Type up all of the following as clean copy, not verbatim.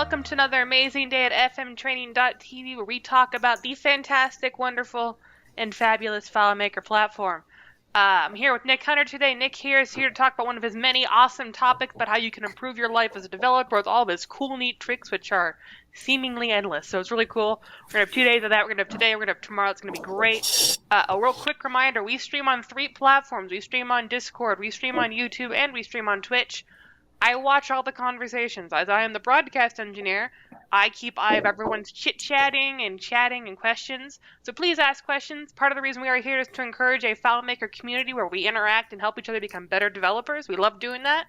welcome to another amazing day at fmtraining.tv where we talk about the fantastic, wonderful, and fabulous FileMaker platform. I'm here with Nick Hunter today. Nick here is here to talk about one of his many awesome topics about how you can improve your life as a developer with all of his cool, neat tricks, which are seemingly endless. So it's really cool. We're going to have 2 days of that. We're going to have today. We're going to have tomorrow. It's going to be great. A real quick reminder, we stream on 3 platforms. We stream on Discord, we stream on YouTube, and we stream on Twitch. I watch all the conversations. As I am the broadcast engineer, I keep eye of everyone's chit-chatting and questions. So please ask questions. Part of the reason we are here is to encourage a FileMaker community where we interact and help each other become better developers. We love doing that.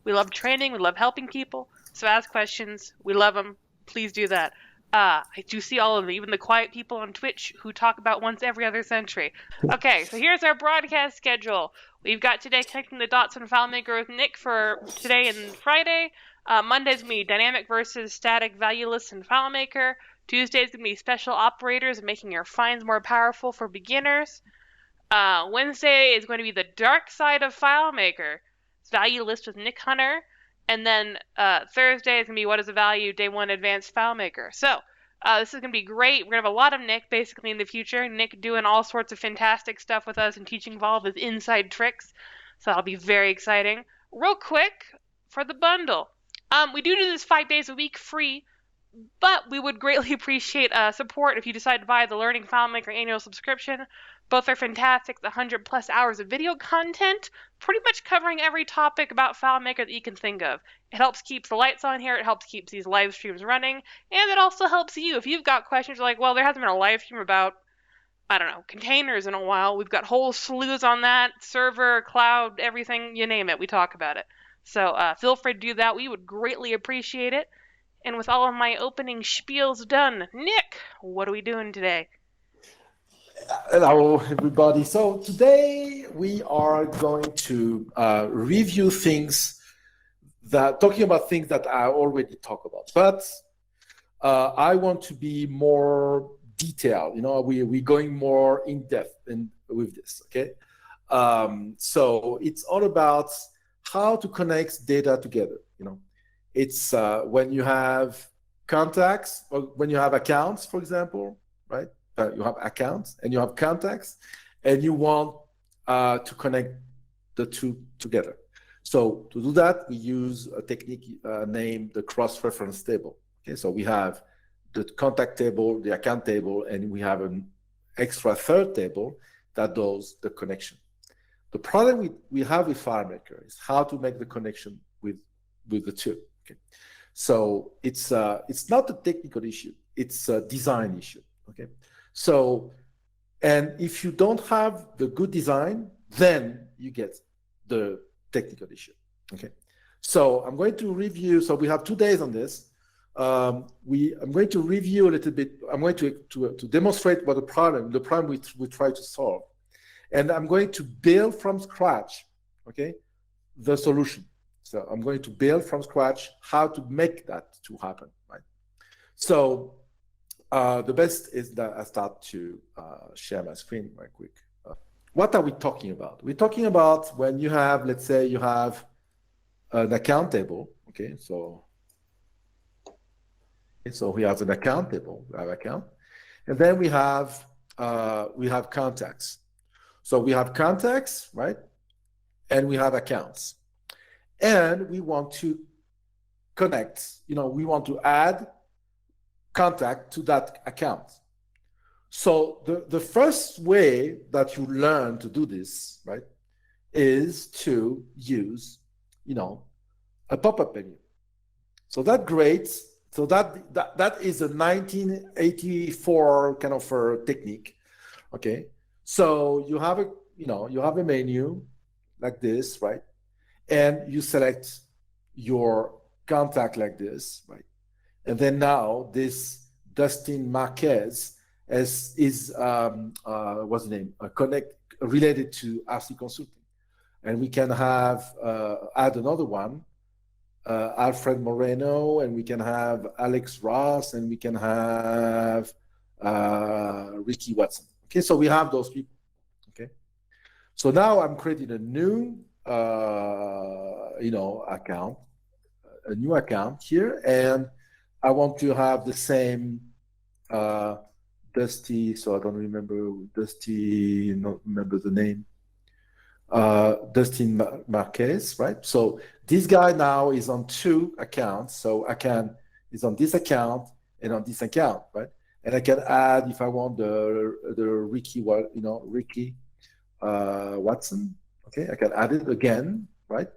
We love training. We love helping people. So ask questions. We love them. Please do that. I do see all of them, even the quiet people on Twitch who talk about once every other century. Okay, so here's our broadcast schedule. We've got today connecting the dots on FileMaker with Nick for today and Friday. Monday's going to be dynamic versus static valueless in FileMaker. Tuesday's going to be special operators and making your finds more powerful for beginners. Wednesday is going to be the dark side of FileMaker. It's valueless with Nick Hunter. And then Thursday is going to be what is a value, day 1 advanced FileMaker. So this is going to be great. We're going to have a lot of Nick basically in the future. Nick doing all sorts of fantastic stuff with us and teaching all of his inside tricks. So that'll be very exciting. Real quick, for the bundle. We do this 5 days a week free, but we would greatly appreciate support if you decide to buy the Learning FileMaker annual subscription. Both are fantastic. The 100+ hours of video content, pretty much covering every topic about FileMaker that you can think of. It helps keep the lights on here. It helps keep these live streams running. And it also helps you. If you've got questions like, well, there hasn't been a live stream about, I don't know, containers in a while. We've got whole slews on that. Server, cloud, everything, you name it. We talk about it. So feel free to do that. We would greatly appreciate it. And with all of my opening spiels done, Nick, what are we doing today? Hello, everybody. So today we are going to review things talking about things that I already talked about, but I want to be more detailed. We're going more in depth with this. Okay, so it's all about how to connect data together. It's when you have contacts or when you have accounts, for example, right? You have accounts and you have contacts, and you want to connect the two together. So to do that, we use a technique named the cross-reference table. Okay, so we have the contact table, the account table, and we have an extra third table that does the connection. The problem we have with FileMaker is how to make the connection with the two. Okay, so it's not a technical issue; it's a design issue. Okay. So, and if you don't have the good design, then you get the technical issue. Okay. So I'm going to review. So we have 2 days on this. I'm going to review a little bit. I'm going to demonstrate what the problem we try to solve, and I'm going to build from scratch. Okay, the solution. So I'm going to build from scratch how to make that to happen. Right. So. The best is that I start to share my screen right quick. What are we talking about? We're talking about when you have, let's say you have an account table. Okay, so we have an account table, we have account, and then we have contacts. So we have contacts, right? And we have accounts. And we want to connect, we want to add contact to that account. So the first way that you learn to do this, right, is to use, a pop-up menu. So that is a 1984 kind of a technique. Okay, so you have a menu like this, right, and you select your contact like this, right. And then now this Dustin Marquez is what's the name? Related to RC Consulting, and we can have add another one, Alfred Moreno, and we can have Alex Ross, and we can have Ricky Watson. Okay, so we have those people. Okay, so now I'm creating a new account, here, and I want to have the same Dusty, so I don't remember Dusty, not remember the name. Dustin Marquez, right? So this guy now is on 2 accounts. So is on this account and on this account, right? And I can add if I want the Ricky, Ricky Watson. Okay, I can add it again, right?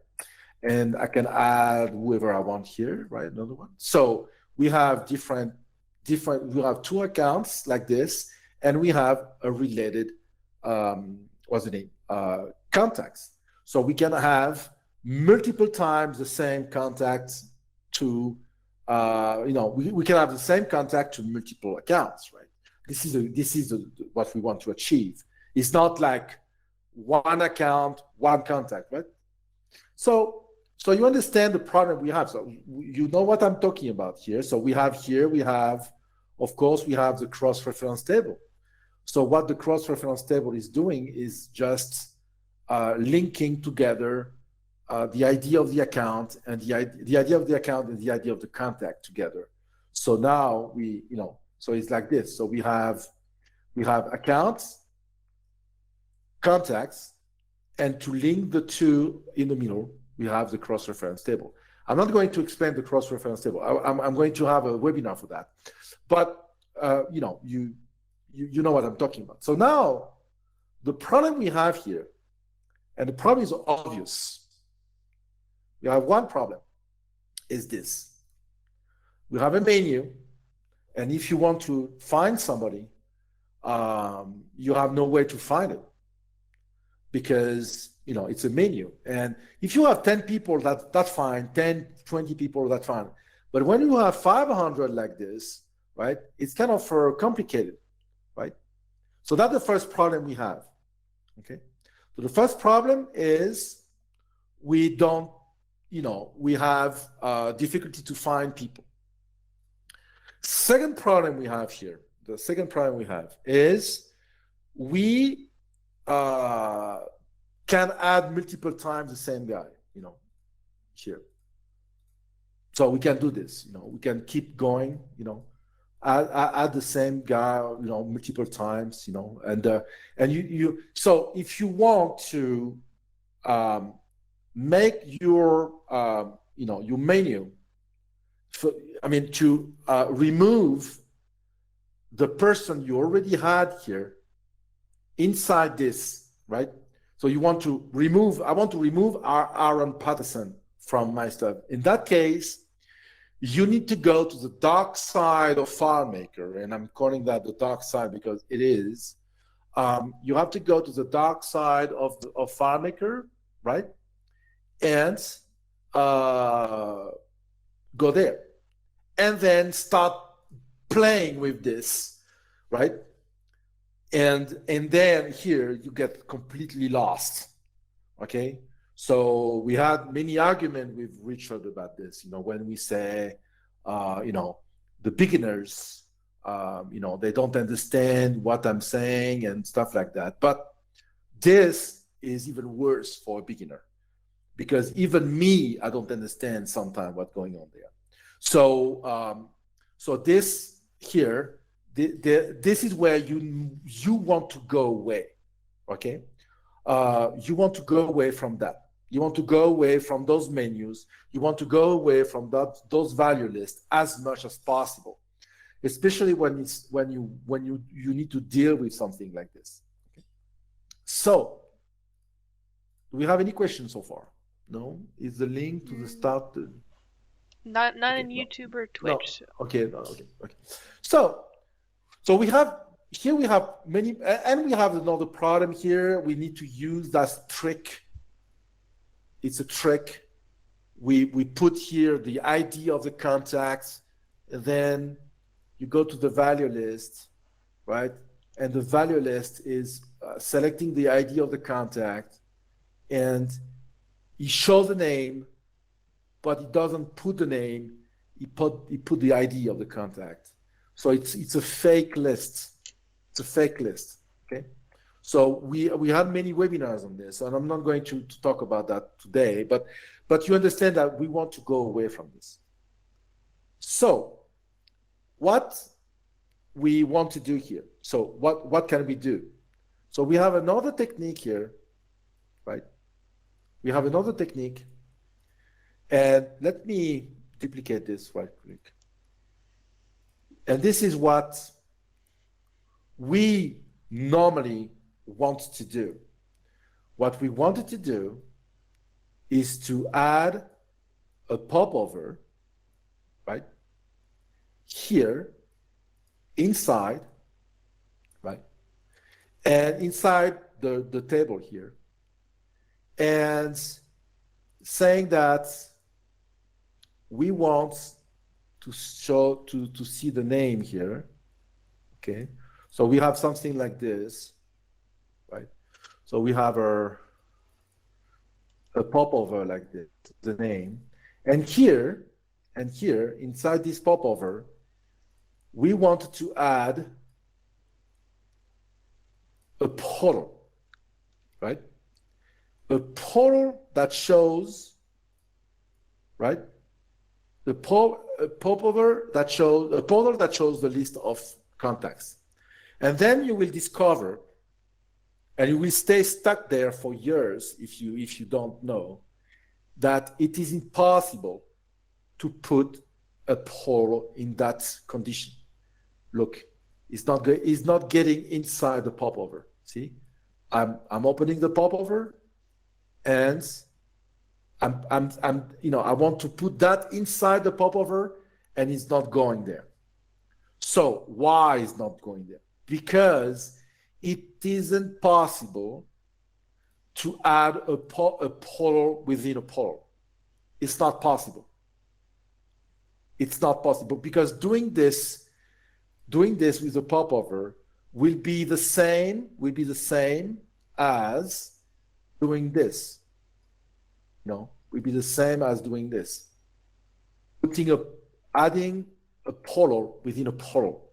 And I can add whoever I want here, right? Another one. So we have different. We have 2 accounts like this, and we have a related. What's the name? Contacts. So we can have multiple times the same contacts to, we can have the same contact to multiple accounts, right? This is what we want to achieve. It's not like one account, one contact, right? So you understand the problem we have. So you know what I'm talking about here. So we have, of course, we have the cross-reference table. So what the cross-reference table is doing is just linking together the ID of the account and the ID of the account and the ID of the contact together. So now so it's like this. So we have accounts, contacts, and to link the 2 in the middle, we have the cross-reference table. I'm not going to explain the cross-reference table. I'm going to have a webinar for that. But you know what I'm talking about. So now the problem we have here, and the problem is obvious. We have one problem, is this. We have a menu, and if you want to find somebody, you have no way to find it because it's a menu. And if you have 10 people, that's fine. 10, 20 people, that's fine. But when you have 500 like this, right, it's kind of complicated, right? So that's the first problem we have. Okay. So the first problem is we have difficulty to find people. Second problem we have here, the second problem we have is we can add multiple times the same guy, here. So we can do this, we can keep going, add the same guy, multiple times, and you. So if you want to make your, your menu, to remove the person you already had here inside this, right? So you want to remove. I want to remove Aaron Patterson from my stuff. In that case, you need to go to the dark side of FileMaker, and I'm calling that the dark side because it is. You have to go to the dark side of FileMaker, right? And go there, and then start playing with this, right? And then here you get completely lost, okay? So we had many arguments with Richard about this, when we say, the beginners, they don't understand what I'm saying and stuff like that. But this is even worse for a beginner because even me, I don't understand sometimes what's going on there. So, so this here, this is where you want to go away, okay? You want to go away from that. You want to go away from those menus. You want to go away from those value lists as much as possible, especially when you need to deal with something like this. Okay? So, do we have any questions so far? No? Is the link to the start? Not okay, in YouTube or Twitch. No. Okay. No, okay. So we have here we have many, and we have another problem here. We need to use that trick. It's a trick. We put here the ID of the contacts, and then you go to the value list, right? And the value list is selecting the ID of the contact, and he shows the name, but he doesn't put the name. He put the ID of the contact. So it's a fake list. It's a fake list. Okay. So we had many webinars on this, and I'm not going to talk about that today, but you understand that we want to go away from this. So what we want to do here. So what can we do? So we have another technique here, right? We have another technique, and let me duplicate this right quick. And this is what we normally want to do. What we wanted to do is to add a popover, right, here, inside, right, and inside the table here, and saying that we want to show to see the name here. Okay, so we have something like this, right? So we have a popover like this, the name, and here inside this popover, we want to add a portal, right? A portal that shows, right? A popover that shows a portal that shows the list of contacts, and then you will discover, and you will stay stuck there for years if you don't know, that it is impossible to put a portal in that condition. Look, it's not getting inside the popover. See, I'm opening the popover, and I want to put that inside the popover, and it's not going there. So why is not going there? Because it isn't possible to add a portal within a portal. It's not possible. It's not possible because doing this with a popover will be the same as doing this. No, will be the same as doing this. Adding a portal within a portal.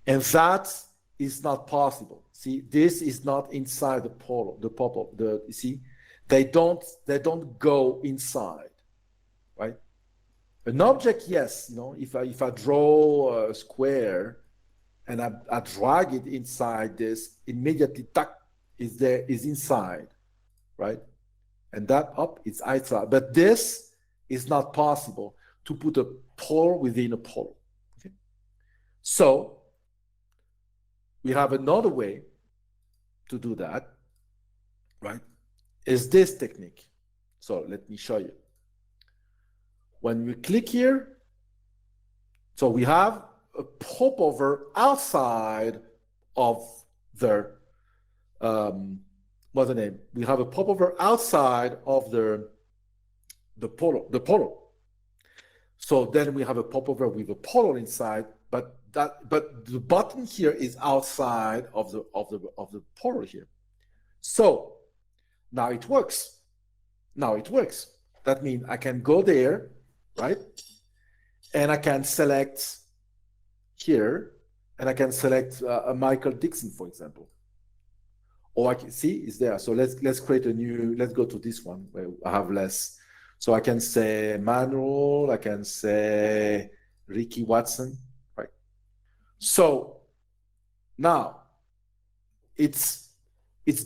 And that is not possible. See, this is not inside the portal, the pop-up. You see, they don't go inside, right? An object, yes, if I draw a square and I drag it inside this, immediately is inside, right? And that up is outside. But this is not possible to put a portal within a portal. Okay? So we have another way to do that, right? Is this technique. So let me show you. When we click here, so we have a popover outside of the what's the name? We have a popover outside of the portal. So then we have a popover with a portal inside, but the button here is outside of the portal here. So now it works. That means I can go there, right? And I can select here, and I can select a Michael Dixon, for example. Or I can see it's there. So let's create a new. Let's go to this one where I have less. So I can say Manuel. I can say Ricky Watson, right? So now it's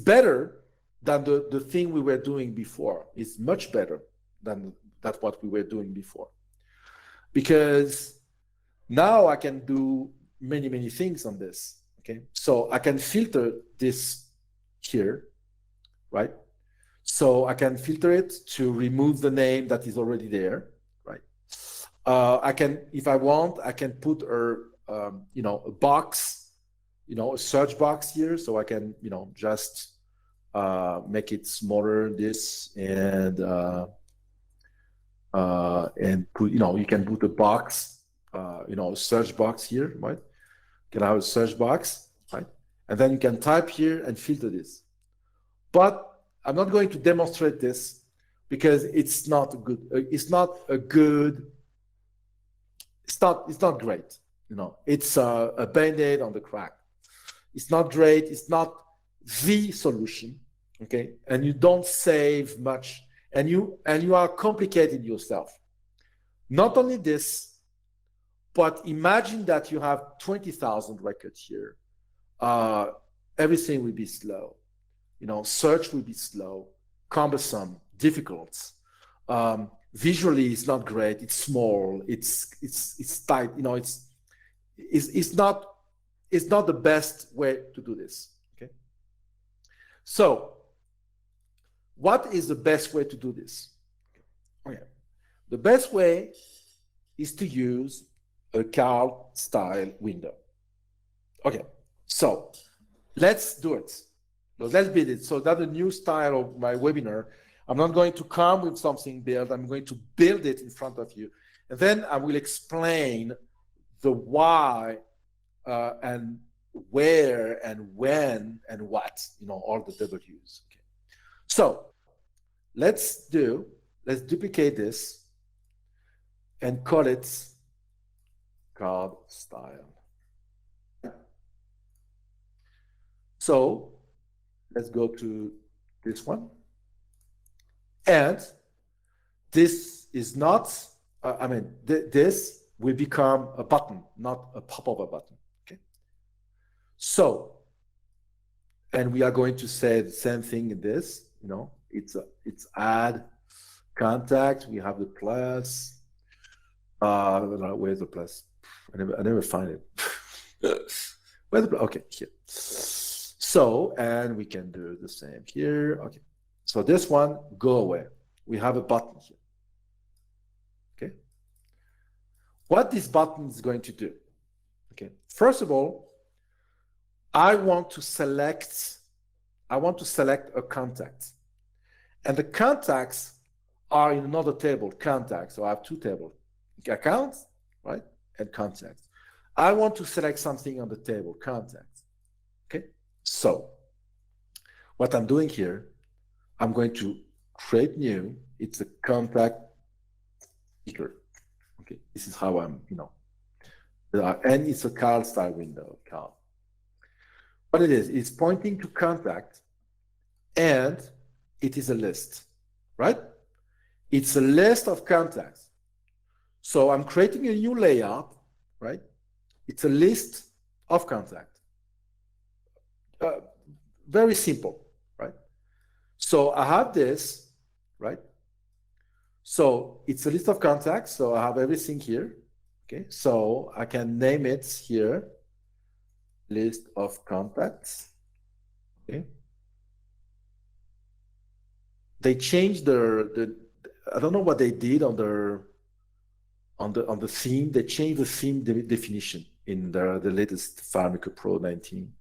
better than the thing we were doing before. It's much better than what we were doing before, because now I can do many things on this. Okay, so I can filter this here, right? So I can filter it to remove the name that is already there, right? I can, if I want, I can put a box, a search box here, so I can, just make it smaller, this, and put, you can put a box, a search box here, right? You can have a search box, right? And then you can type here and filter this. But I'm not going to demonstrate this because it's not good. It's not great. It's a band-aid on the crack. It's not great. It's not the solution. Okay, and you don't save much, and you are complicating yourself. Not only this, But imagine that you have 20,000 records here. Everything will be slow. Search will be slow, cumbersome, difficult. Visually, it's not great. It's small. It's tight. It's not the best way to do this. Okay. So, what is the best way to do this? Okay. The best way is to use a card style window. Okay. So let's do it. So let's build it. So that's a new style of my webinar. I'm not going to come with something built. I'm going to build it in front of you. And then I will explain the why and where and when and what, all the W's. Okay. So let's duplicate this and call it card style. So let's go to this one. And this is not, this will become a button, not a pop-up button. Okay. So, and we are going to say the same thing in this, it's add contact. We have the plus. Where's the plus? I never find it. Where's the plus? Okay, here. So, and we can do the same here. Okay. So this one, go away. We have a button here. Okay. What this button is going to do? Okay. First of all, I want to select a contact. And the contacts are in another table, contacts. So I have two tables, accounts, right? And contacts. I want to select something on the table, contacts. Okay. So what I'm doing here, I'm going to create new. It's a contact speaker. Okay, this is how I'm, and it's a card style window. Card. What it is, it's pointing to contact, and it is a list, right? It's a list of contacts. So I'm creating a new layout, right? It's a list of contacts. Very simple, right? So I have this, right? So it's a list of contacts. So I have everything here. Okay. So I can name it here, list of contacts. Okay. They changed the I don't know what they did on the theme. They changed the theme definition in the latest FileMaker Pro 19.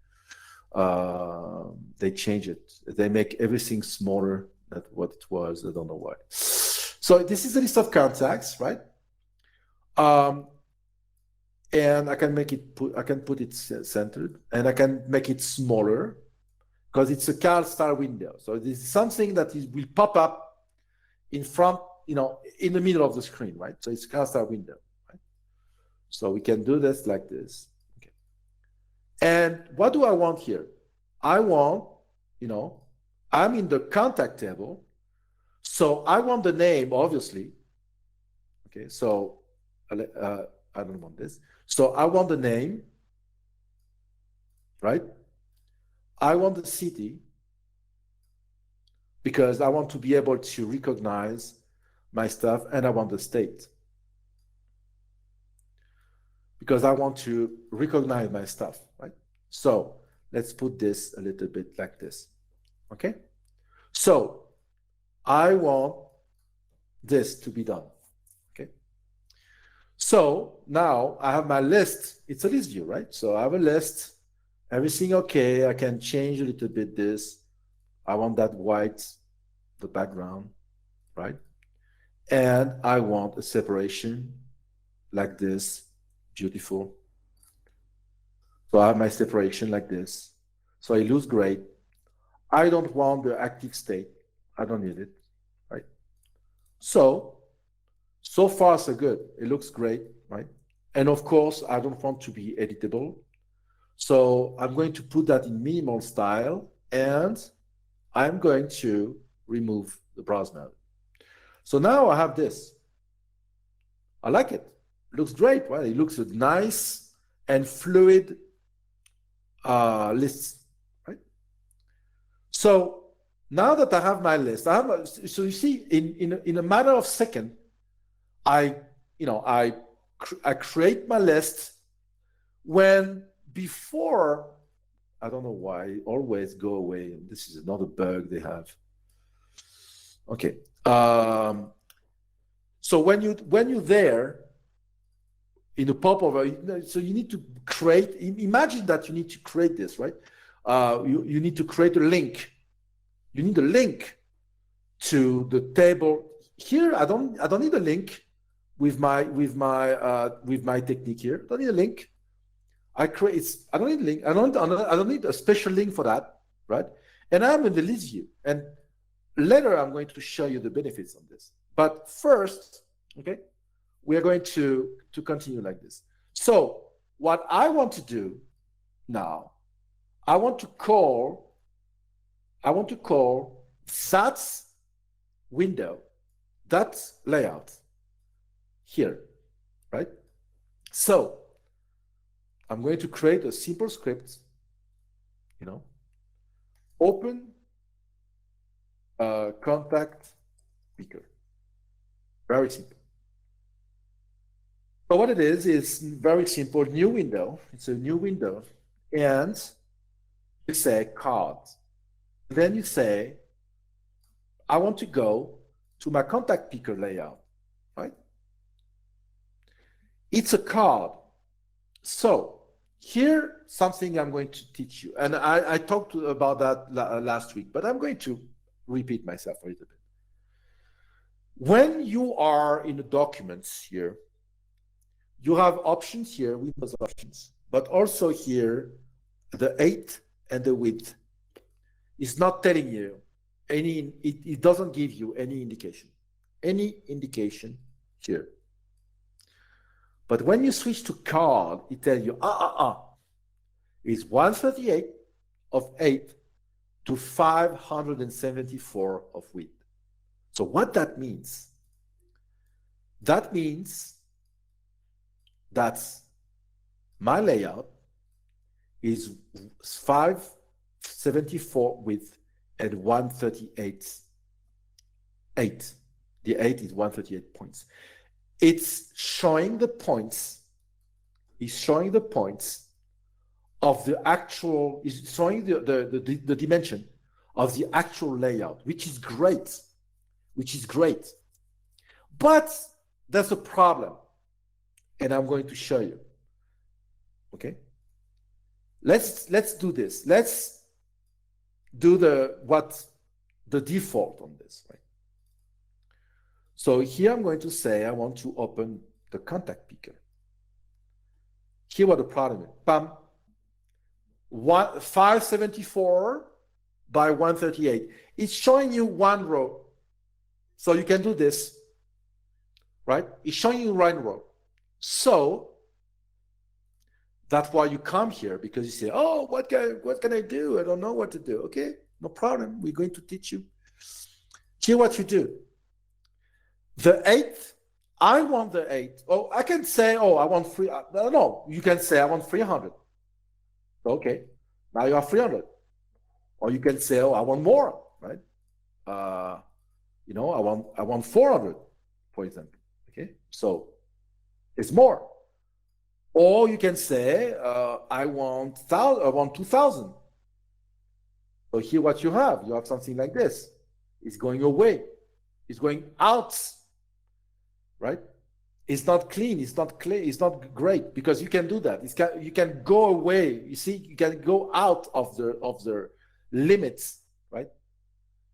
They change it. They make everything smaller than what it was. I don't know why. So this is a list of contacts, right? And I can put it centered, and I can make it smaller because it's a card style window. So this is something that will pop up in front, in the middle of the screen, right? So it's a card style window, right? So we can do this like this. And what do I want here? I want, I'm in the contact table. So I want the name, obviously. Okay, so I don't want this. So I want the name, right? I want the city because I want to be able to recognize my stuff, and I want the state because I want to recognize my stuff, right? So let's put this a little bit like this, okay? So I want this to be done, okay? So now I have my list. It's a list view, right? So I have a list, everything okay. I can change a little bit this. I want that white, the background, right? And I want a separation like this, beautiful. So I have my separation like this. So it looks great. I don't want the active state. I don't need it, right? So far so good. It looks great, right? And of course, I don't want to be editable. So I'm going to put that in minimal style, and I'm going to remove the browse mode. So now I have this. I like it. looks great, right? It looks a nice and fluid list, right? So now that I have my list, so you see, in a matter of seconds, I create my list when before, I don't know why, always go away. And this is another bug they have. Okay. So when you're there in the popover, so you need to create. Imagine that you need to create this, right? You need to create a link. You need a link to the table. Here, I don't need a link with my technique here. I don't need a link. I don't need a link. I don't need a special link for that, right? And I'm in the list view. And later I'm going to show you the benefits of this. But first, okay, we are going to continue like this. So what I want to do now, I want to call that window, that layout here, right? So I'm going to create a simple script, open contact picker. Very simple. So what it is very simple, new window. It's a new window. And you say card. Then you say, I want to go to my contact picker layout, right? It's a card. So here, something I'm going to teach you. And I talked about that last week, but I'm going to repeat myself a little bit. When you are in the documents here, you have options here, Windows options, but also here, the height and the width. It's not telling you any, it doesn't give you any indication here. But when you switch to card, it tells you, it's 138 of 8 to 574 of width. So what that means? That means that my layout is 574 width and 138 8. The 8 is 138 points. It's showing the points. It's showing the points of the actual, is showing the dimension of the actual layout, which is great. But there's a problem, and I'm going to show you. Okay? Let's do this. Let's do the default on this, right? So here I'm going to say I want to open the contact picker. Here what the problem is. Bam. 574 by 138. It's showing you one row. So you can do this, right? It's showing you one row. So that's why you come here, because you say, oh, what can I do? I don't know what to do. Okay, no problem. We're going to teach you. Here what you do. The 8, I want the 8. Oh, I can say, oh, I want free. No, you can say I want 300. Okay, now you have 300. Or you can say, oh, I want more, right? I want 400, for example. Okay, so it's more. Or you can say, I want 2,000. So here what you have something like this. It's going away. It's going out, right? It's not clean. It's not clear. It's not great, because you can do that. You can go away. You see, you can go out of the limits, right?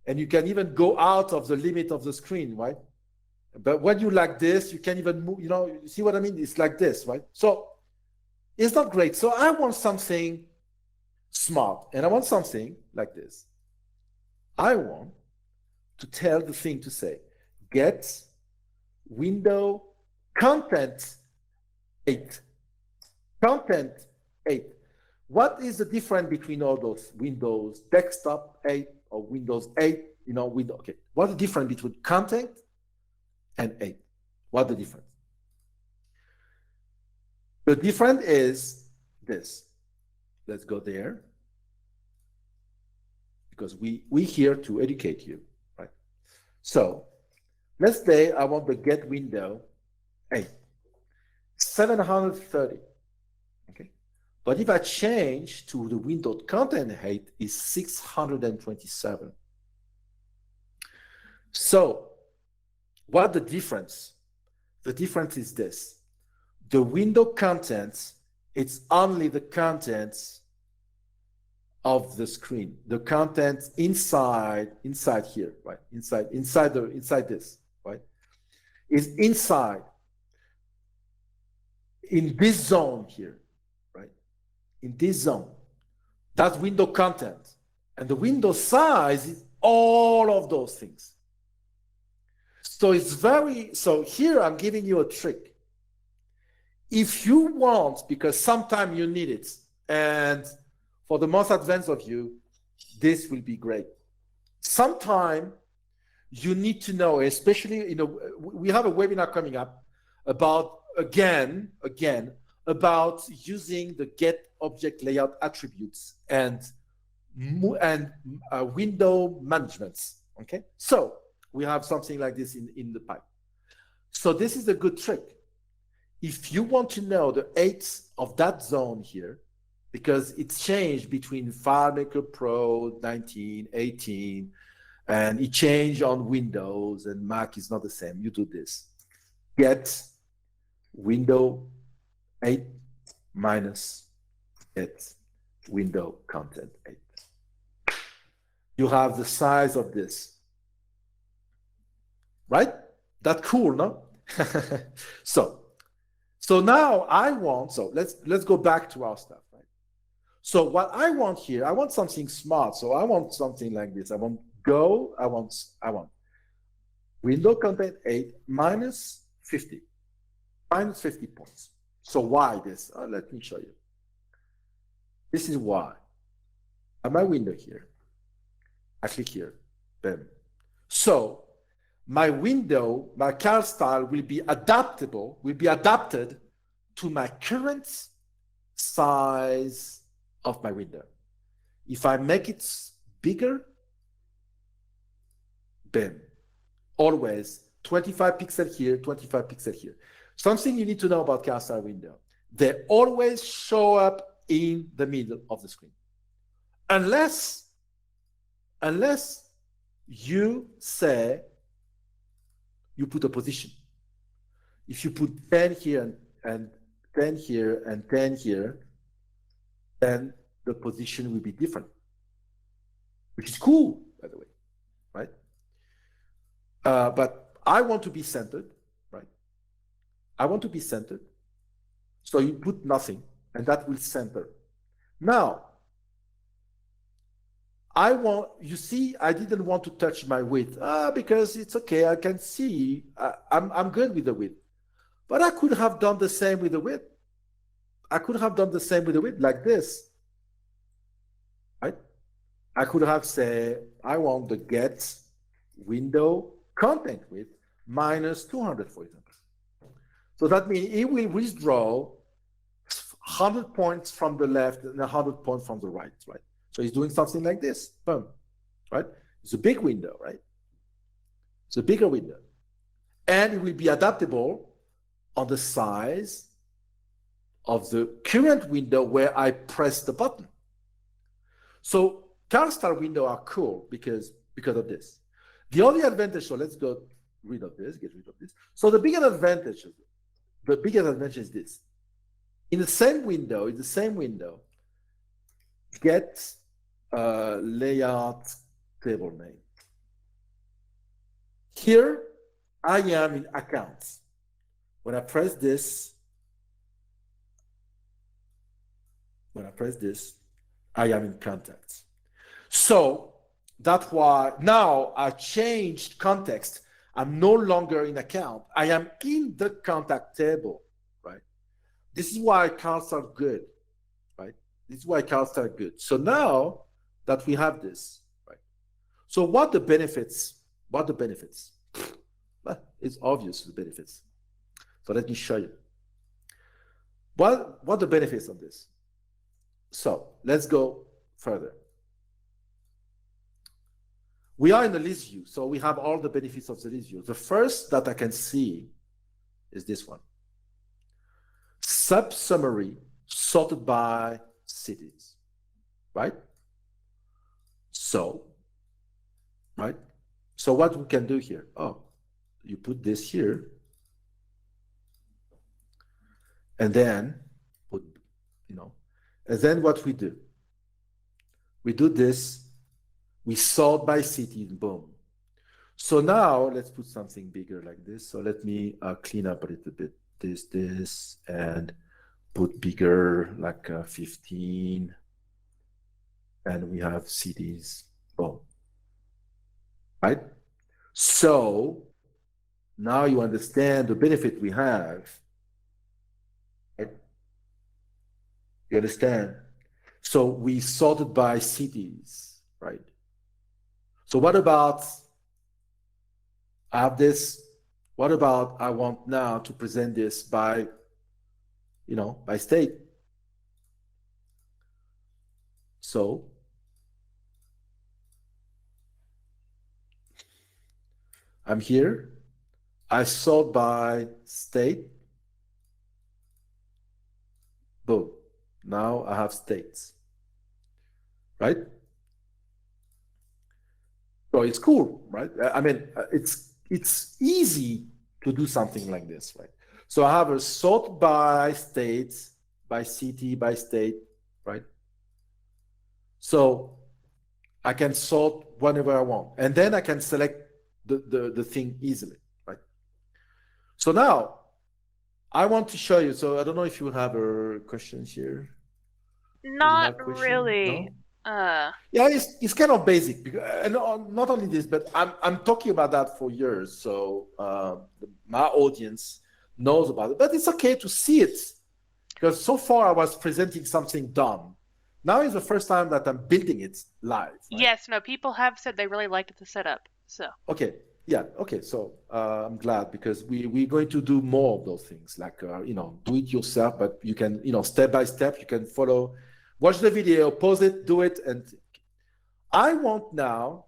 And you can even go out of the limit of the screen, right? But when you like this, you can't even move. You see what I mean? It's like this, right? So it's not great. So I want something smart, and I want something like this. I want to tell the thing to say, get window content 8. Content 8. What is the difference between all those? Windows desktop 8 or Windows 8, okay. What's the difference between content and 8? What's the difference? The difference is this. Let's go there, because we here to educate you, right? So let's say I want the get window 8, 730. Okay, but if I change to the window content height is 627. So what the difference? The difference is this. The window contents, it's only the contents of the screen, the contents inside here, right? Inside this, right? Is inside in this zone here, right? In this zone, that's window content. And the window size is all of those things. So it's so here I'm giving you a trick. If you want, because sometimes you need it, and for the most advanced of you, this will be great. Sometime you need to know, especially, we have a webinar coming up about, again, about using the get object layout attributes and window managements, okay? So we have something like this in the pipe. So this is a good trick. If you want to know the heights of that zone here, because it's changed between FileMaker Pro 19, 18, and it changed on Windows, and Mac is not the same. You do this. Get window 8 minus get window content 8. You have the size of this. Right? That's cool, no? So now I want, so let's go back to our stuff, right? So what I want here, I want something smart. So I want something like this. I want window content 8 minus 50 points. So why this? Let me show you. This is why. At my window here, I click here, bam. So my window, my car style will be adapted to my current size of my window. If I make it bigger, bam, always 25 pixels here, 25 pixels here. Something you need to know about car style window. They always show up in the middle of the screen. Unless you say, you put a position. If you put 10 here and 10 here and 10 here, then the position will be different, which is cool, by the way, right? But I want to be centered, right? I want to be centered. So you put nothing, and that will center. Now, you see, I didn't want to touch my width because it's okay. I can see, I'm good with the width. But I could have done the same with the width. I could have done the same with the width like this, right? I could have said, I want the get window content width minus 200, for example. So that means it will withdraw 100 points from the left and 100 points from the right, right? So he's doing something like this, boom, right? It's a big window, right? It's a bigger window. And it will be adaptable on the size of the current window where I press the button. So car style window are cool because of this. The only advantage, so let's get rid of this. So the biggest advantage is this. In the same window, get layout table name. Here, I am in accounts. When I press this, I am in contacts. So that's why now I changed context. I'm no longer in account. I am in the contact table, right? This is why accounts are good, right? This is why accounts are good. So now that we have this, right? So what the benefits? Well, it's obvious, the benefits. So let me show you. What the benefits of this? So let's go further. We are in the list view, so we have all the benefits of the list view. The first that I can see is this one. Sub-summary sorted by cities, right? So what we can do here? Oh, you put this here, and then put, and then what we do? We do this. We sort by city, boom. So now let's put something bigger like this. So let me clean up a little bit this, and put bigger, like 15. And we have cities, boom. Right? So now you understand the benefit we have. Right? You understand? So we sorted by cities, right? So what about, I have this, what about I want now to present this by, by state? So I'm here, I sort by state, boom, now I have states, right? So it's cool, right? I mean, it's easy to do something like this, right? So I have a sort by states, by city, by state, right? So I can sort whenever I want, and then I can select the thing easily, right? So now I want to show you. So I don't know if you have questions here. Not really. No? Yeah, it's kind of basic, because, and not only this, but I'm talking about that for years. So my audience knows about it, but it's okay to see it, because so far I was presenting something done. Now is the first time that I'm building it live. Right? Yes, no, people have said they really liked the setup. So okay, yeah, okay. So I'm glad, because we're going to do more of those things, like do it yourself, but you can step by step. You can follow, watch the video, pause it, do it, and I want now,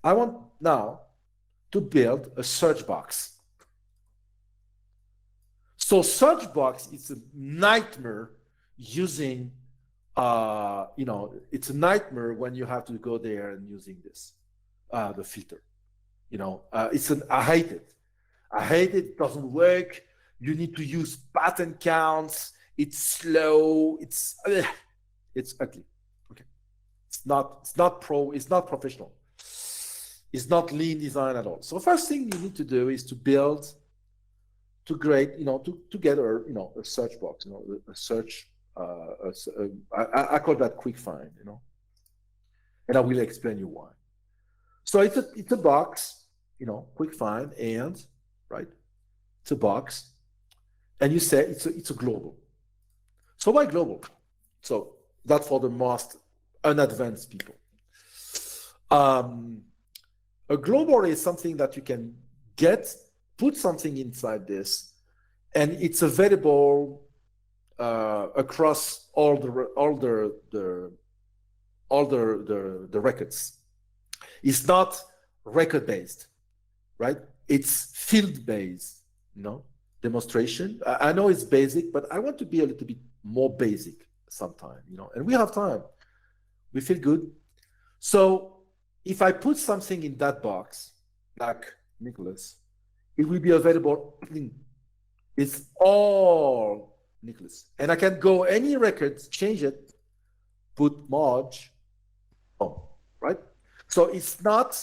I want now to build a search box. So search box is a nightmare using, it's a nightmare when you have to go there and using this, the filter. I hate it. I hate it. It doesn't work. You need to use pattern counts. It's slow. It's ugly. Okay. It's not professional. It's not lean design at all. So first thing you need to do is to create, to get a search box, a search, I call that quick find, and I will explain you why. So it's a box, quick find, and right, it's a box, and you say it's a global. So why global? So that's for the most unadvanced people. A global is something that you can put something inside this, and it's available across all the records. It's not record based, right? It's field based, demonstration. I know it's basic, but I want to be a little bit more basic sometime, and we have time. We feel good. So if I put something in that box, like Nicholas, it will be available. It's all Nicholas. And I can go any records, change it, put Marge, right? So it's not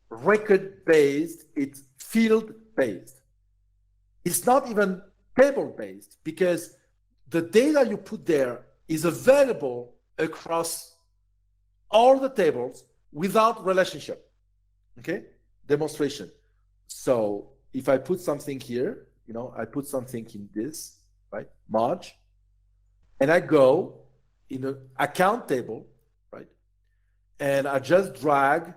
record-based, it's field-based. It's not even table-based, because the data you put there is available across all the tables without relationship, okay? Demonstration. So if I put something here, I put something in this, right? Marge, and I go in an account table, right? And I just drag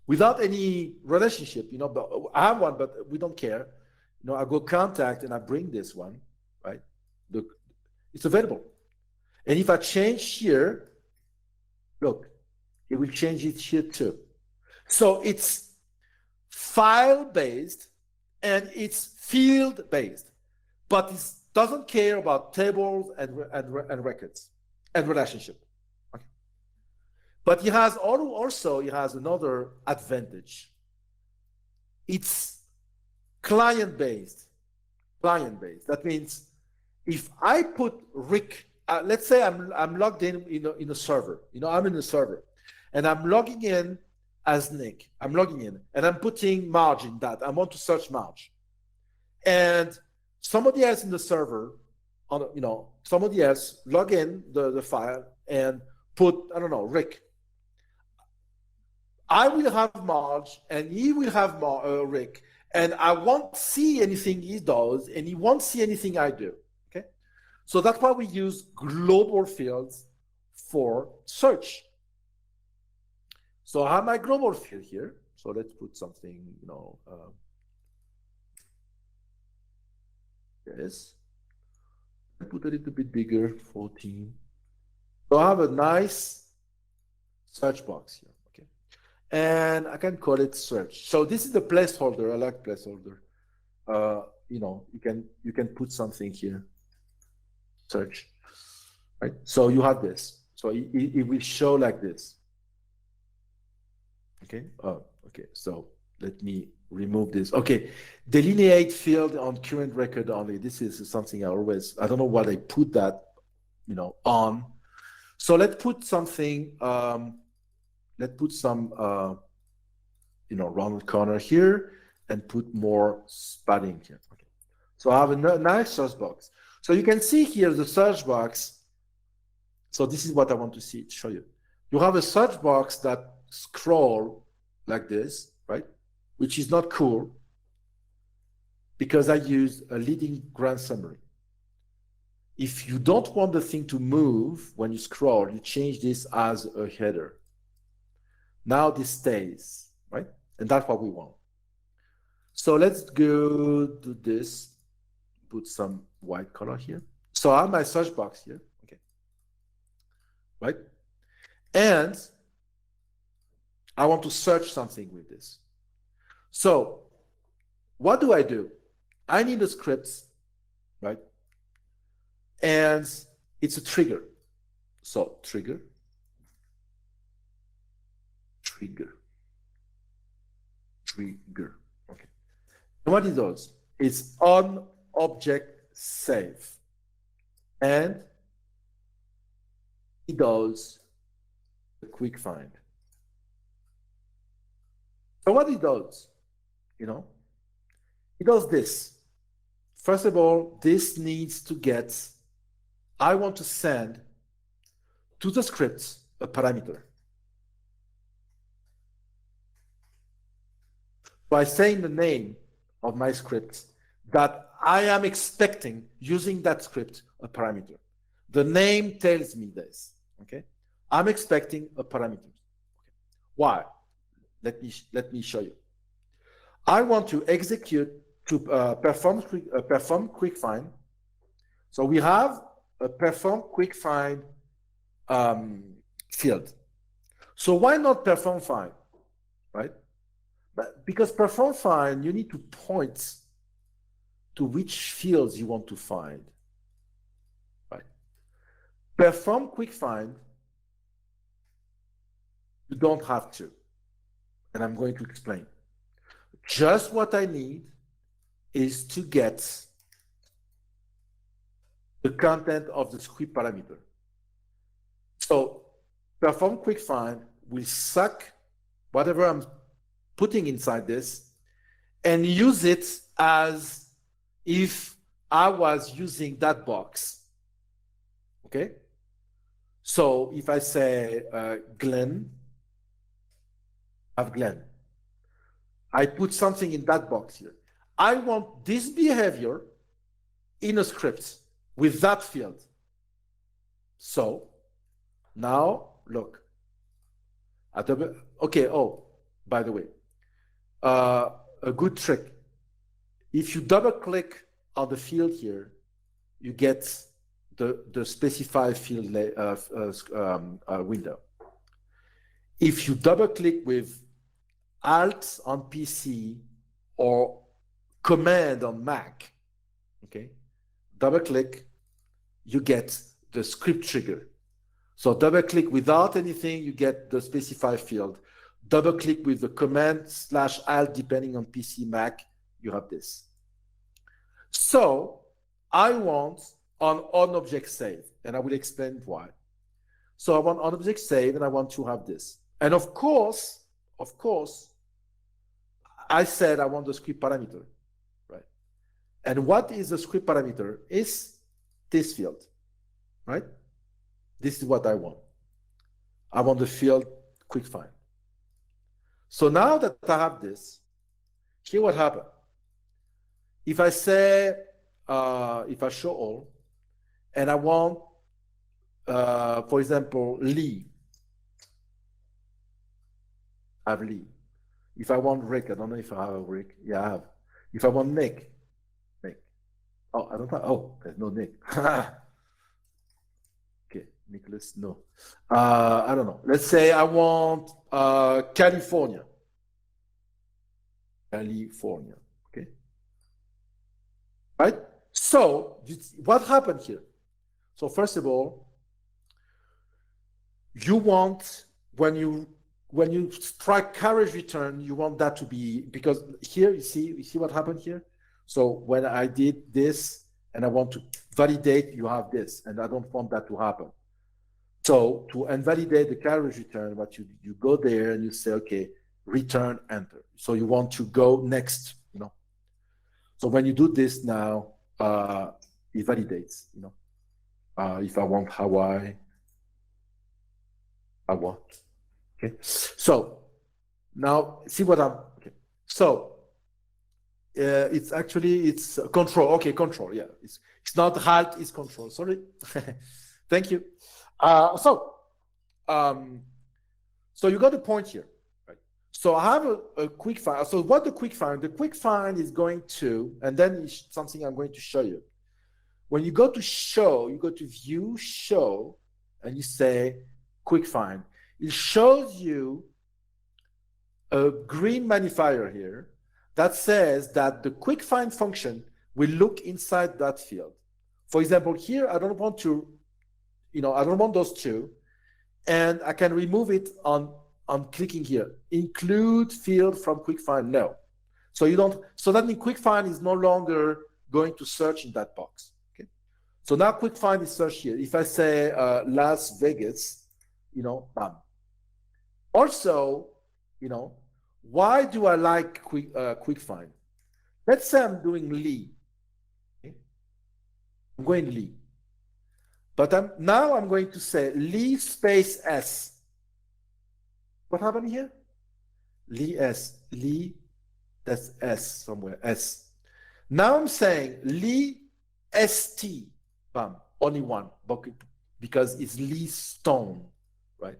without any relationship, but I have one, but we don't care. I go contact and I bring this one, right? Look, it's available. And if I change here, look, it will change it here too. So it's file-based and it's field-based, but it doesn't care about tables and records and relationship. Okay. But it has another advantage. It's client-based. That means if I put Rick, let's say I'm logged in a server. I'm in a server, and I'm logging in as Nick. I'm logging in, and I'm putting Marge in that. I want to search Marge, and somebody else in the server, somebody else log in the file and put, I don't know, Rick. I will have Marge, and he will have Rick, and I won't see anything he does, and he won't see anything I do. Okay, so that's why we use global fields for search. So I have my global field here. So let's put something, yes. Put a little bit bigger, 14. So I have a nice search box here, okay? And I can call it search. So this is the placeholder. I like placeholder. You can put something here, search, right? So you have this. So it will show like this. Okay. Oh, okay. So let me remove this. Okay. Delineate field on current record only. This is something I don't know why they put that, on. So let's put something, let's put some, round corner here and put more padding here. Okay. So I have a nice search box. So you can see here the search box. So this is what I want to show you. You have a search box that scroll like this, right? Which is not cool because I use a leading grand summary. If you don't want the thing to move when you scroll, you change this as a header. Now this stays, right? And that's what we want. So let's go do this, put some white color here. So I have my search box here, okay, right? And I want to search something with this. So what do? I need a script, right? And it's a trigger. So trigger. Okay. And what it does? It's on object save. And it does a quick find. So what it does, it does this. First of all, this needs to get, I want to send to the script a parameter. By saying the name of my script that I am expecting using that script a parameter. The name tells me this, okay? I'm expecting a parameter. Okay. Why? Let me show you. I want to execute to perform quick find. So we have a perform quick find field. So why not perform find, right? But because perform find, you need to point to which fields you want to find, right? Perform quick find, you don't have to. And I'm going to explain. Just what I need is to get the content of the script parameter. So perform quick find will suck whatever I'm putting inside this and use it as if I was using that box. Okay? So if I say Glenn, I have Glenn. I put something in that box here. I want this behavior in a script with that field. So now look. Okay, oh, by the way, a good trick If you double click on the field here, you get the specify field window. If you double click with Alt on PC or Command on Mac, okay, double click, you get the script trigger. So double click without anything, you get the specify field. Double click with the Command/Alt, depending on PC, Mac, you have this. So I want on object save, and I will explain why. So I want on object save, and I want to have this. And of course, I said I want the script parameter, right? And what is the script parameter? Is this field, right? This is what I want. I want the field quick find. So now that I have this, here what happened. If I say, if I show all, and I want, for example, Lee, I have Lee. If I want Rick, I don't know if I have a Rick. Yeah, I have. If I want Nick. Oh, I don't know. Oh, there's no Nick. Okay, Nicholas, no. I don't know. Let's say I want California. Okay. Right? So, what happened here? So, first of all, you want, when you strike carriage return, you want that to be, because here, you see what happened here? So when I did this and I want to validate, you have this, and I don't want that to happen. So to invalidate the carriage return, what you go there and you say, okay, return, enter. So you want to go next, you know. So when you do this now, it validates, you know. If I want Hawaii, I want. Okay. So now see what I'm. Okay. So it's actually control. Okay, control. Yeah, it's not halt. It's control. Sorry. Thank you. So you got the point here, right? So I have a quick find. So what the quick find? The quick find is going to, and then it's something I'm going to show you. When you go to show, you go to view, show, and you say quick find. It shows you a green magnifier here that says that the quick find function will look inside that field. For example, here, I don't want to, I don't want those two, and I can remove it on clicking here. Include field from quick find, no. So that means quick find is no longer going to search in that box, okay? So now quick find is searched here. If I say Las Vegas, bam. Also, why do I like quick find? Let's say I'm doing Lee. Okay? I'm going Lee. But now I'm going to say Lee space S. What happened here? Lee S. Lee, that's S somewhere, S. Now I'm saying Lee ST. Bam, only one, because it's Lee Stone, right?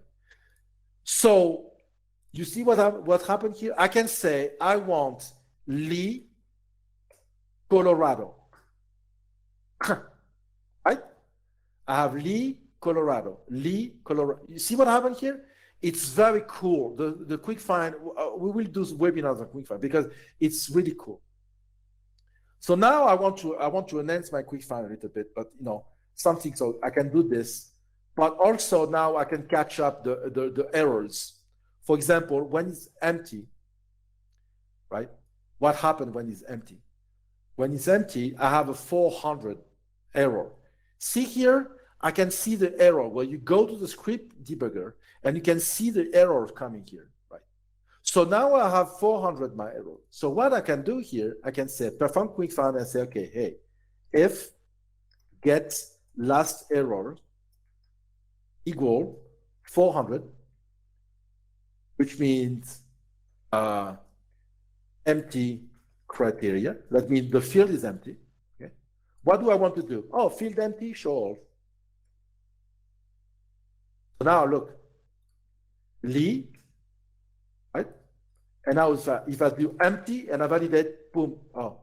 So you see what happened here? I can say I want Lee, Colorado. Right? I have Lee, Colorado. Lee, Colorado. You see what happened here? It's very cool. The quick find, we will do webinars on quick find because it's really cool. So now I want to enhance my quick find a little bit, but something, so I can do this. But also now I can catch up the errors. For example, when it's empty, right? What happened when it's empty? When it's empty, I have a 400 error. See here, I can see the error where you go to the script debugger and you can see the error coming here, right? So now I have 400 my error. So what I can do here, I can say perform quick find and say, okay, hey, if get last error equal 400, which means empty criteria. That means the field is empty. Okay. What do I want to do? Oh, field empty, show all. So now look, Lee, right? And now if I do empty and I validate, boom, oh,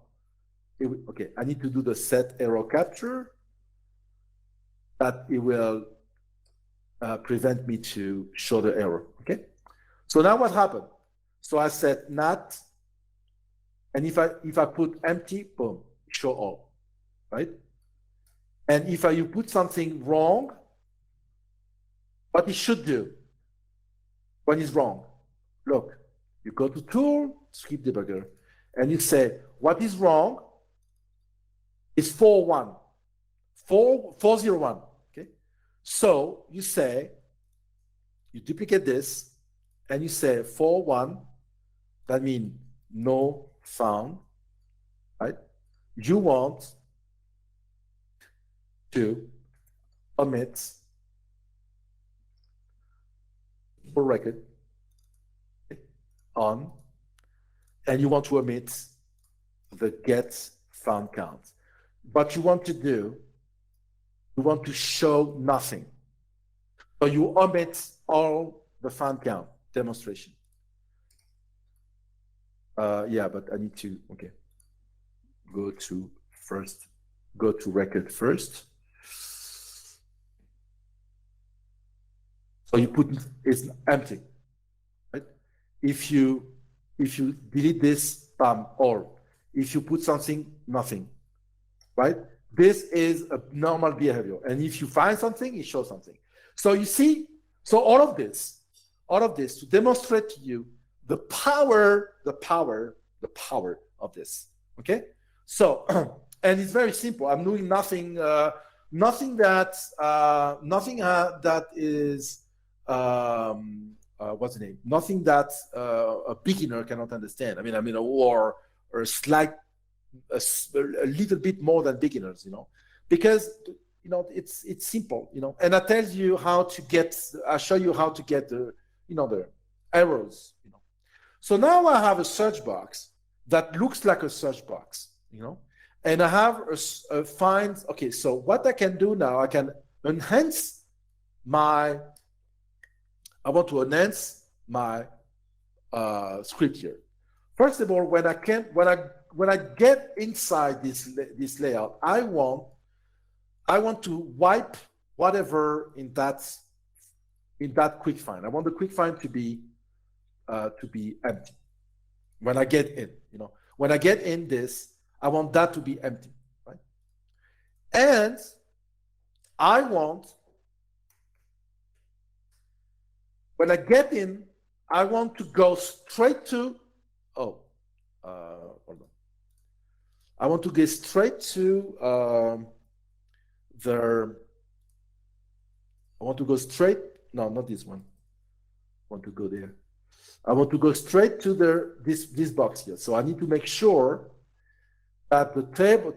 Okay, I need to do the set error capture, that it will prevent me to show the error, okay? So now what happened? So I said not, and if I put empty, boom, show all, right? And if you put something wrong, what it should do when it's wrong, look, you go to Tool, Script Debugger, and you say, what is wrong is 401, 401, okay? So you say, you duplicate this, and you say 401, that means no found, right? You want to omit for record on, and you want to omit the get found count. What you want to do, you want to show nothing. So you omit all the found count demonstration. Yeah, but I need to, okay, go to record first. So you put, it's empty, right? If you delete this, bam, all. If you put something, nothing, right? This is a normal behavior. And if you find something, it shows something. So you see, so all of this to demonstrate to you the power of this, okay? So, and it's very simple. I'm doing nothing, nothing that is, what's the name? Nothing that a beginner cannot understand. I mean, or a slight, a little bit more than beginners, you know, because it's simple, you know. And I tell you how to get. I show you how to get the the errors, you know. So now I have a search box that looks like a search box, you know, and I have a find. Okay, so what I can do now, I can enhance my. I want to enhance my script here. First of all, when I get inside this layout, I want to wipe whatever in that quick find. I want the quick find to be empty. When I get in, you know, when I get in this, I want that to be empty, right? And I want, when I get in, I want to go straight to, hold on. I want to get straight to I want to go straight, no, not this one. I want to go there. I want to go straight to this box here. So I need to make sure that the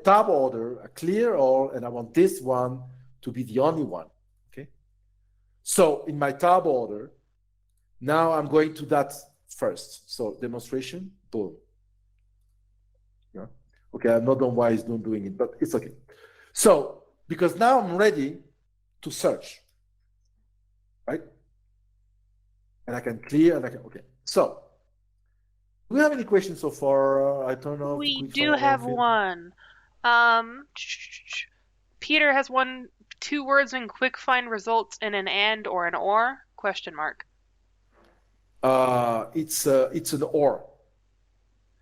tab order are clear all, and I want this one to be the only one, okay? So in my tab order, now I'm going to that first. So demonstration, boom. Yeah. Okay, I'm not on why it's not doing it, but it's okay. So, because now I'm ready to search, right? And I can clear, and I can, okay. So, do we have any questions so far? I don't know. We do have one. Peter has two words in quick find results in an and or an or? Question mark. It's an or.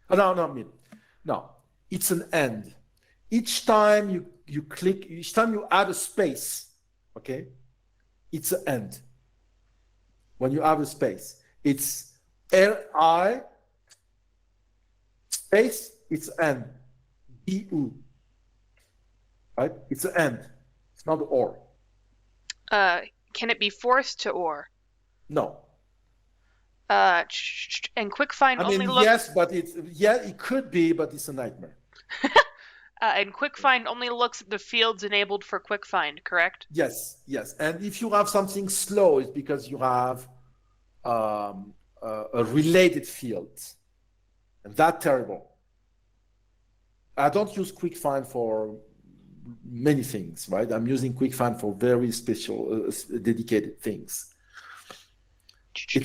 Oh, no, it's an and. Each time you click, each time you add a space, okay, it's an and. When you add a space, it's L-I space, it's an, D-U, right? It's an and, it's not or. Can it be forced to or? No. And quick find only looks. Yes, but it could be, but it's a nightmare. And quick find only looks at the fields enabled for quick find, correct? Yes. And if you have something slow, it's because you have a related field, and that's terrible. I don't use quick find for many things, right? I'm using quick find for very special, dedicated things.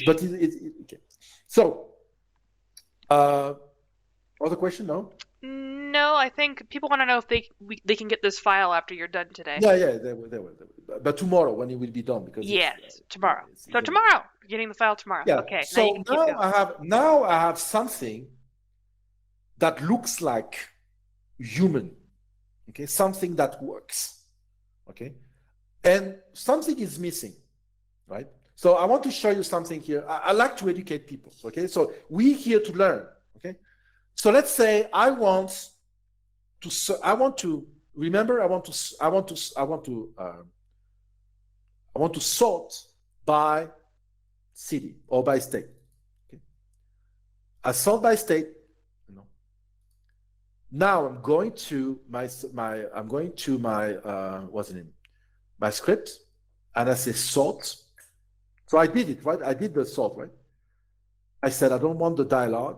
Okay. So, other question? No. No, I think people want to know if they can get this file after you're done today. Yeah, they will. But tomorrow when it will be done, because Yes, tomorrow. it's So tomorrow, getting the file tomorrow. yeah. Okay, now you So can keep going. now I have something that looks like human, okay, something that works, okay, and something is missing, right? So I want to show you something here. I like to educate people, okay? So we're here to learn, okay? So let's say I want to remember, I want to sort by city or by state. Okay? I sort by state. You know. Now I'm going to my what's the name? My script, and I say sort. So I did it, right? I did the sort, right? I said I don't want the dialog.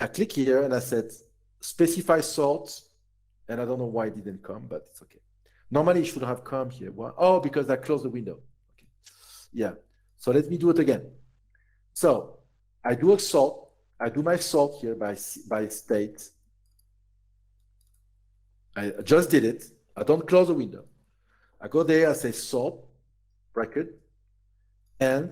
I click here and I said specify sort, and I don't know why it didn't come, but it's okay. Normally it should have come here. Why? Oh, because I closed the window. Okay. Yeah. So let me do it again. So I do a sort. I do my sort here by state. I just did it. I don't close the window. I go there, I say sort, bracket, and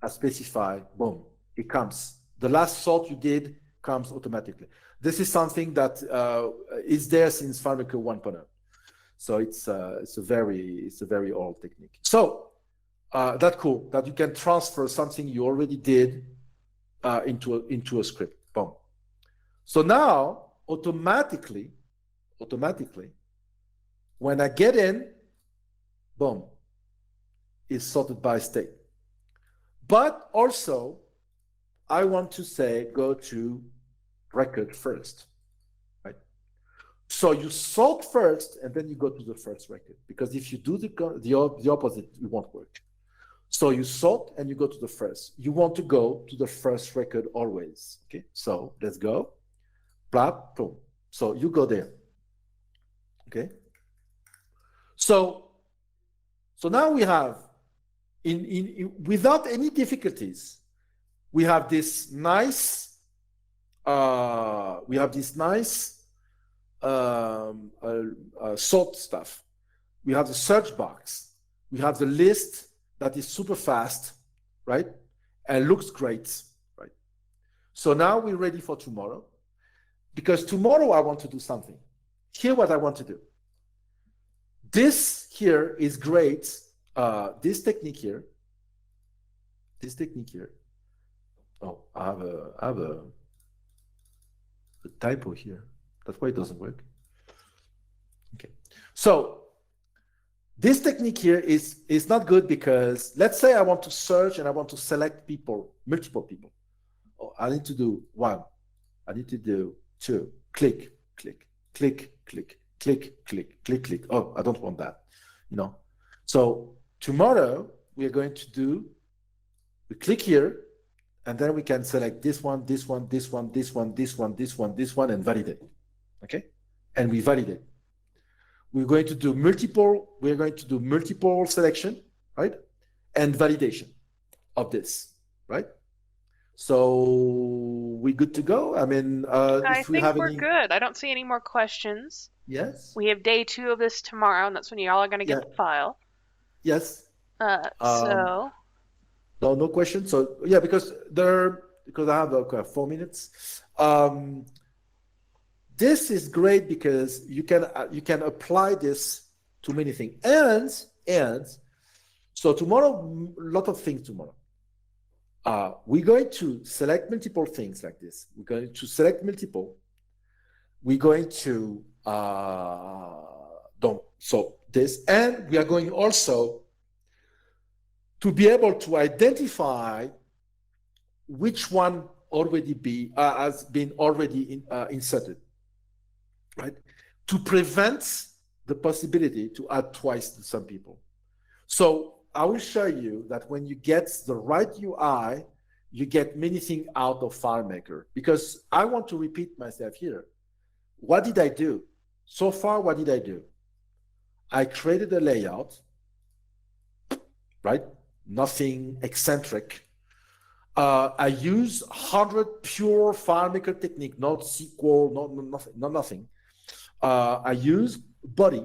I specify, boom, it comes. The last sort you did comes automatically. This is something that is there since FileMaker 1.0. So it's a very old technique. So that's cool that you can transfer something you already did into a script. Boom. So now automatically, when I get in, boom, it's sorted by state. But also, I want to say go to record first, right? So you sort first, and then you go to the first record, because if you do the opposite, it won't work. So you sort and you go to the first. You want to go to the first record always. Okay, so let's go. Plop, boom. So you go there. Okay. So now we have without any difficulties, we have this nice sort stuff. We have the search box. We have the list that is super fast, right? And looks great, right? So now we're ready for tomorrow, because tomorrow I want to do something. Here, what I want to do. This here is great. This technique here. Oh, I have a typo here. That's why it doesn't work. Okay. So this technique here is not good, because let's say I want to search and I want to select people, multiple people. Oh, I need to do one. I need to do two. Click, click, click, click, click, click, click, click. Oh, I don't want that. You know. So tomorrow we are going to do. We click here, and then we can select this one, this one, this one, this one, this one, this one, this one, and validate. Okay, and we validate. We're going to do multiple selection, right? And validation of this, right? So we good to go? I mean, I if we think have we're any... good. I don't see any more questions. Yes? We have day 2 of this tomorrow, and that's when y'all are going to get the file. Yes. So no question. So yeah, because I have 4 minutes. This is great because you can apply this to many things. And so tomorrow, a lot of things tomorrow. We're going to select multiple things like this. We're going to select multiple. We're going to so this, and we are going also to be able to identify which one has been already inserted, right? To prevent the possibility to add twice to some people. So I will show you that when you get the right UI, you get many things out of FileMaker, because I want to repeat myself here. What did I do? So far, what did I do? I created a layout, right? Nothing eccentric. I use 100 pure FileMaker technique, not SQL, not nothing. I use body,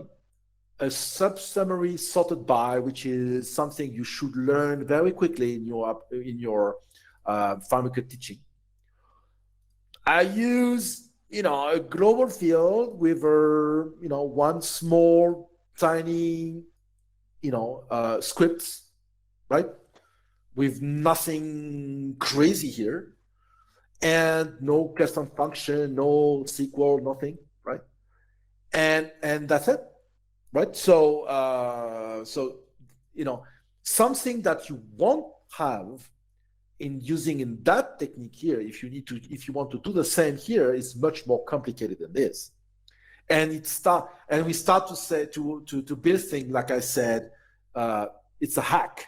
a sub-summary sorted by, which is something you should learn very quickly in your FileMaker teaching. I use a global field with one small tiny script, right? With nothing crazy here, and no custom function, no SQL, nothing, right? And that's it, right? So something that you won't have in using in that technique here, if you want to do the same here, is much more complicated than this. And we start to say to build things, like I said, it's a hack.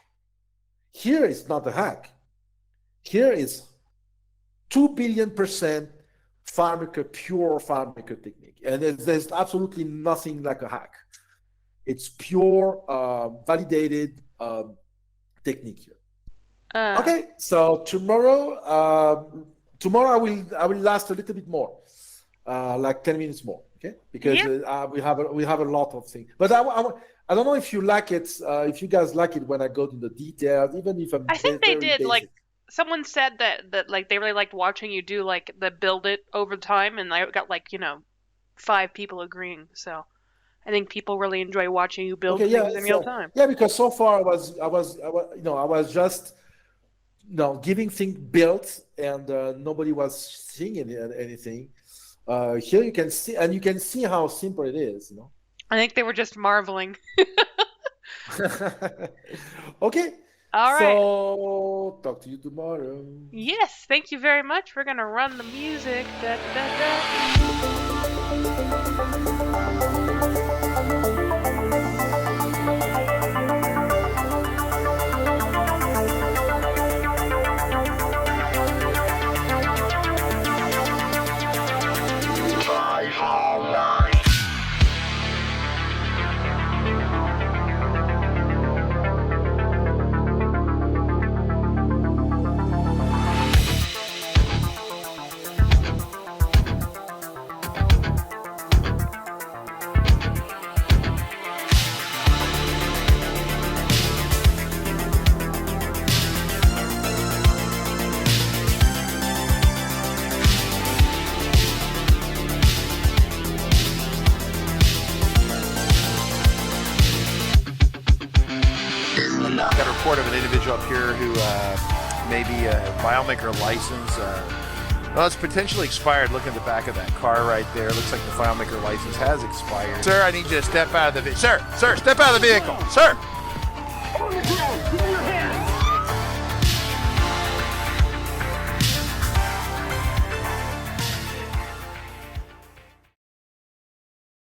Here it's not a hack. Here is 2 billion% FileMaker, pure FileMaker technique. And there's absolutely nothing like a hack. It's pure validated technique here. Okay, so tomorrow I will last a little bit more, like 10 minutes more. Okay, because we have a lot of things. But I don't know if you like it, if you guys like it when I go to the details, even if I'm. I think they did. Basic. Like someone said that like they really liked watching you do like the build it over time, and I got 5 people agreeing. So I think people really enjoy watching you build things in real time. Yeah, because so far I was just giving things built, and nobody was seeing anything. Here you can see how simple it is. I think they were just marveling. Okay. All right. So talk to you tomorrow. Yes, thank you very much. We're gonna run the music. Da, da, da. Got a report of an individual up here who may be a FileMaker license. Well, it's potentially expired. Look at the back of that car right there. Looks like the FileMaker license has expired. Sir, I need you to step out of the vehicle. Sir, step out of the vehicle. Sir!